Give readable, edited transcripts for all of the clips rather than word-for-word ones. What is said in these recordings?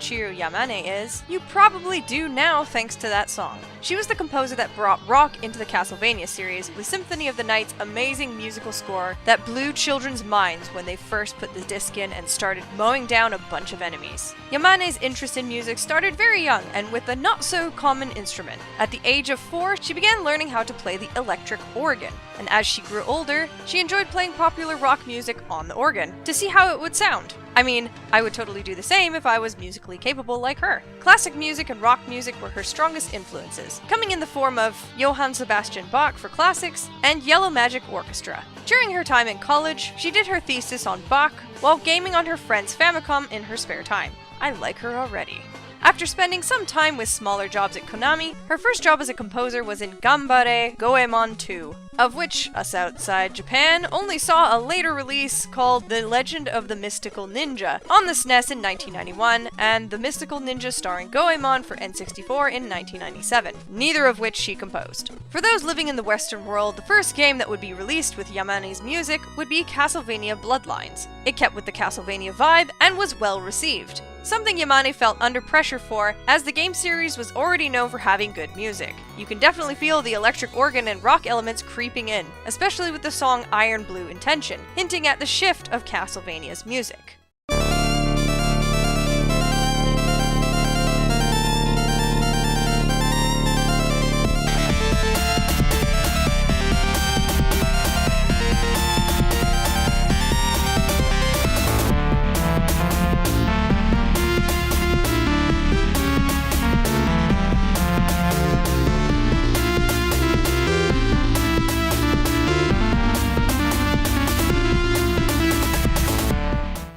Michiru Yamane is, you probably do now thanks to that song. She was the composer that brought rock into the Castlevania series with Symphony of the Night's amazing musical score that blew children's minds when they first put the disc in and started mowing down a bunch of enemies. Yamane's interest in music started very young and with a not-so-common instrument. At the age of 4, she began learning how to play the electric organ, and as she grew older, she enjoyed playing popular rock music on the organ to see how it would sound. I mean, I would totally do the same if I was musically capable like her. Classic music and rock music were her strongest influences, coming in the form of Johann Sebastian Bach for classics and Yellow Magic Orchestra. During her time in college, she did her thesis on Bach while gaming on her friend's Famicom in her spare time. I like her already. After spending some time with smaller jobs at Konami, her first job as a composer was in Gambare Goemon 2, of which us outside Japan only saw a later release called The Legend of the Mystical Ninja on the SNES in 1991, and The Mystical Ninja starring Goemon for N64 in 1997, neither of which she composed. For those living in the Western world, the first game that would be released with Yamane's music would be Castlevania Bloodlines. It kept with the Castlevania vibe and was well received, something Yamane felt under pressure for, as the game series was already known for having good music. You can definitely feel the electric organ and rock elements creeping in, especially with the song Iron Blue Intention, hinting at the shift of Castlevania's music.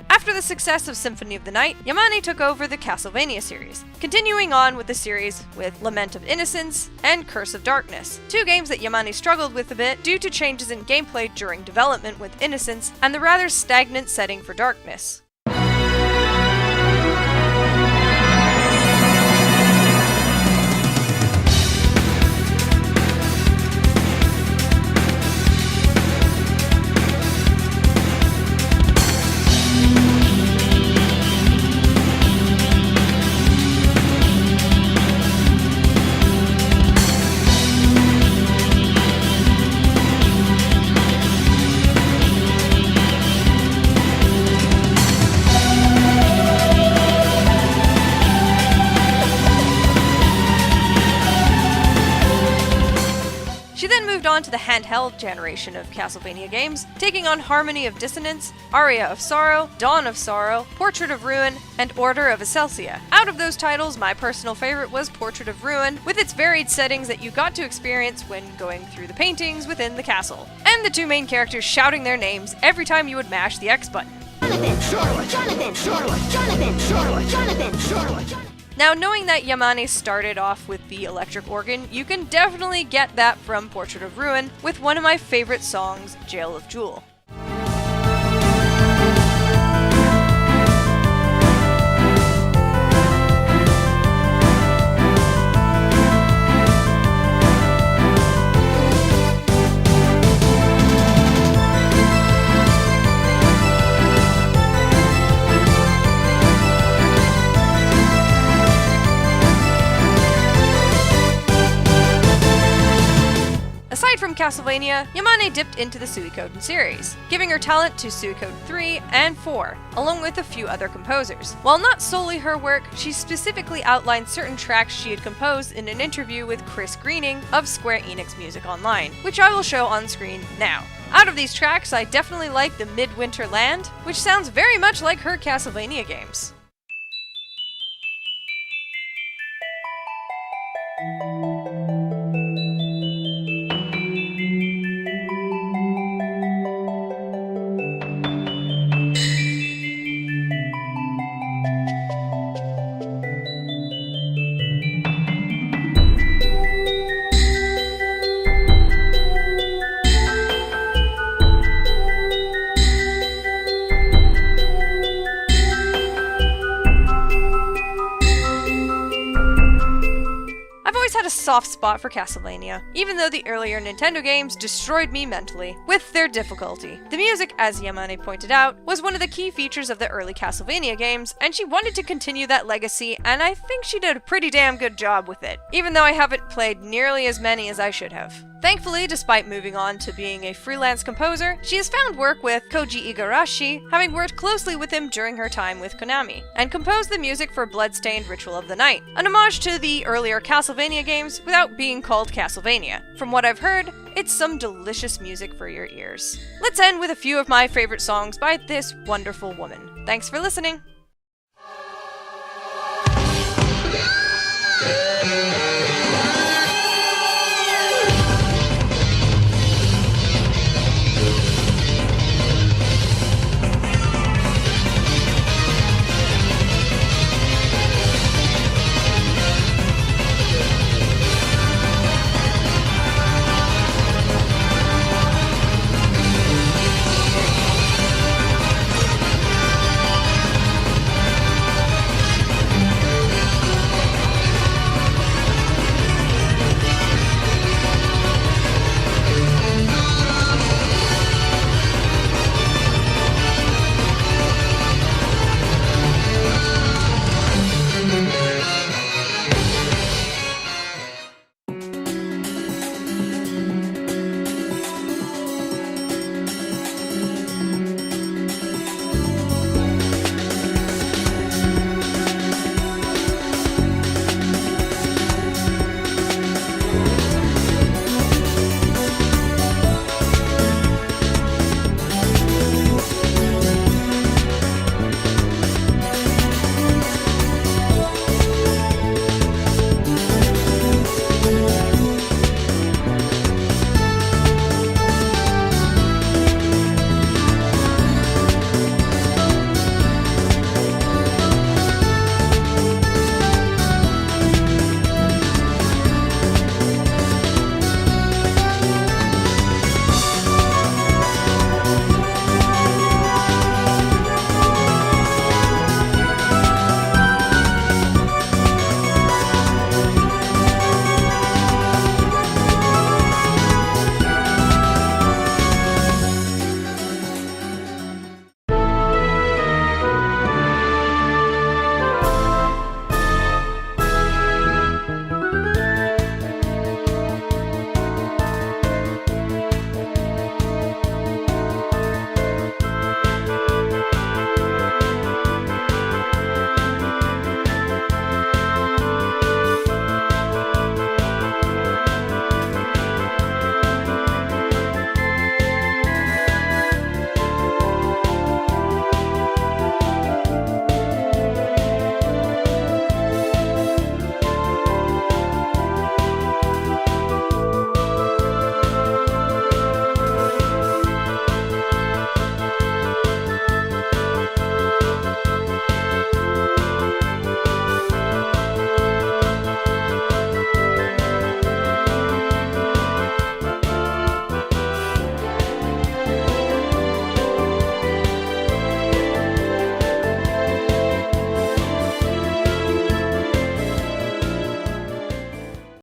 After the success of Symphony of the Night, Yamane took over the Castlevania series, continuing on with the series with Lament of Innocence and Curse of Darkness, two games that Yamane struggled with a bit due to changes in gameplay during development with Innocence and the rather stagnant setting for Darkness. She then moved on to the handheld generation of Castlevania games, taking on Harmony of Dissonance, Aria of Sorrow, Dawn of Sorrow, Portrait of Ruin, and Order of Excelsia. Out of those titles, my personal favorite was Portrait of Ruin, with its varied settings that you got to experience when going through the paintings within the castle, and the two main characters shouting their names every time you would mash the X button. Now, knowing that Yamane started off with the electric organ, you can definitely get that from Portrait of Ruin with one of my favorite songs, Jail of Jewel. Aside from Castlevania, Yamane dipped into the Suikoden series, giving her talent to Suikoden 3 and 4, along with a few other composers. While not solely her work, she specifically outlined certain tracks she had composed in an interview with Chris Greening of Square Enix Music Online, which I will show on screen now. Out of these tracks, I definitely like the Midwinter Land, which sounds very much like her Castlevania games. soft spot for Castlevania, even though the earlier Nintendo games destroyed me mentally with their difficulty. The music, as Yamane pointed out, was one of the key features of the early Castlevania games, and she wanted to continue that legacy, and I think she did a pretty damn good job with it, even though I haven't played nearly as many as I should have. Thankfully, despite moving on to being a freelance composer, she has found work with Koji Igarashi, having worked closely with him during her time with Konami, and composed the music for Bloodstained Ritual of the Night, an homage to the earlier Castlevania games without being called Castlevania. From what I've heard, it's some delicious music for your ears. Let's end with a few of my favorite songs by this wonderful woman. Thanks for listening!